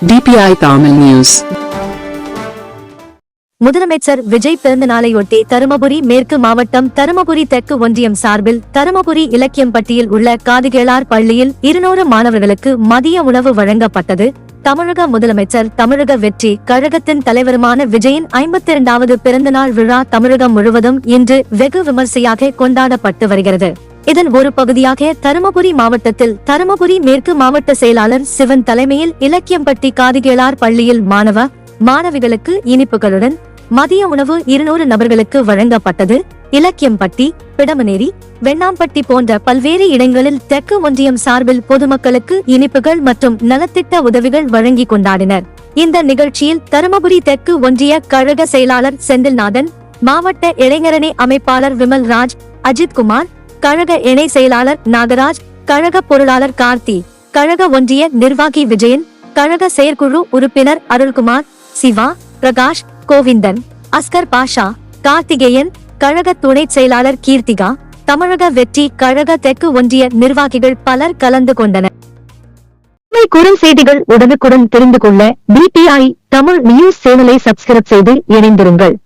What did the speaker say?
DPI Tamil News. முதலமைச்சர் விஜய் பிறந்த நாளையொட்டி தருமபுரி மேற்கு மாவட்டம் தருமபுரி தெற்கு ஒன்றியம் சார்பில் தருமபுரி இலக்கியம்பட்டியில் உள்ள காதுகேளார் பள்ளியில் 200 மாணவர்களுக்கு மதிய உணவு வழங்கப்பட்டது. தமிழக முதலமைச்சர் தமிழக வெற்றி கழகத்தின் தலைவருமான விஜயின் 52வது பிறந்தநாள் விழா தமிழகம் முழுவதும் இன்று வெகு விமர்சையாக கொண்டாடப்பட்டு வருகிறது. இதன் ஒரு பகுதியாக தருமபுரி மாவட்டத்தில் தருமபுரி மேற்கு மாவட்ட செயலாளர் சிவன் தலைமையில் இலக்கியம்பட்டி காதுகேளார் பள்ளியில் மாணவிகளுக்கு இனிப்புகளுடன் மதிய உணவு 200 நபர்களுக்கு வழங்கப்பட்டது. இலக்கியம்பட்டி, பிடமனேரி, வெண்ணாம்பட்டி போன்ற பல்வேறு இடங்களில் தெற்கு ஒன்றியம் சார்பில் பொதுமக்களுக்கு இனிப்புகள் மற்றும் நலத்திட்ட உதவிகள் வழங்கி கொண்டாடினர். இந்த நிகழ்ச்சியில் தருமபுரி தெற்கு ஒன்றிய கழக செயலாளர் செந்தில்நாதன், மாவட்ட இளைஞரணி அமைப்பாளர் விமல்ராஜ், அஜித்குமார், கழக இணை செயலாளர் நாகராஜ், கழக பொருளாளர் கார்த்தி, கழக ஒன்றிய நிர்வாகி விஜயன், கழக செயற்குழு உறுப்பினர் அருள்குமார், சிவா, பிரகாஷ், கோவிந்தன், அஸ்கர் பாஷா, கார்த்திகேயன், கழக துணை செயலாளர் கீர்த்திகா, தமிழக வெற்றி கழக தெற்கு ஒன்றிய நிர்வாகிகள் பலர் கலந்து கொண்டனர். குறுஞ்செய்திகள் உடனுக்குடன் தெரிந்து கொள்ள DPI தமிழ் நியூஸ் சேனலை சப்ஸ்கிரைப் செய்து இணைந்திருங்கள்.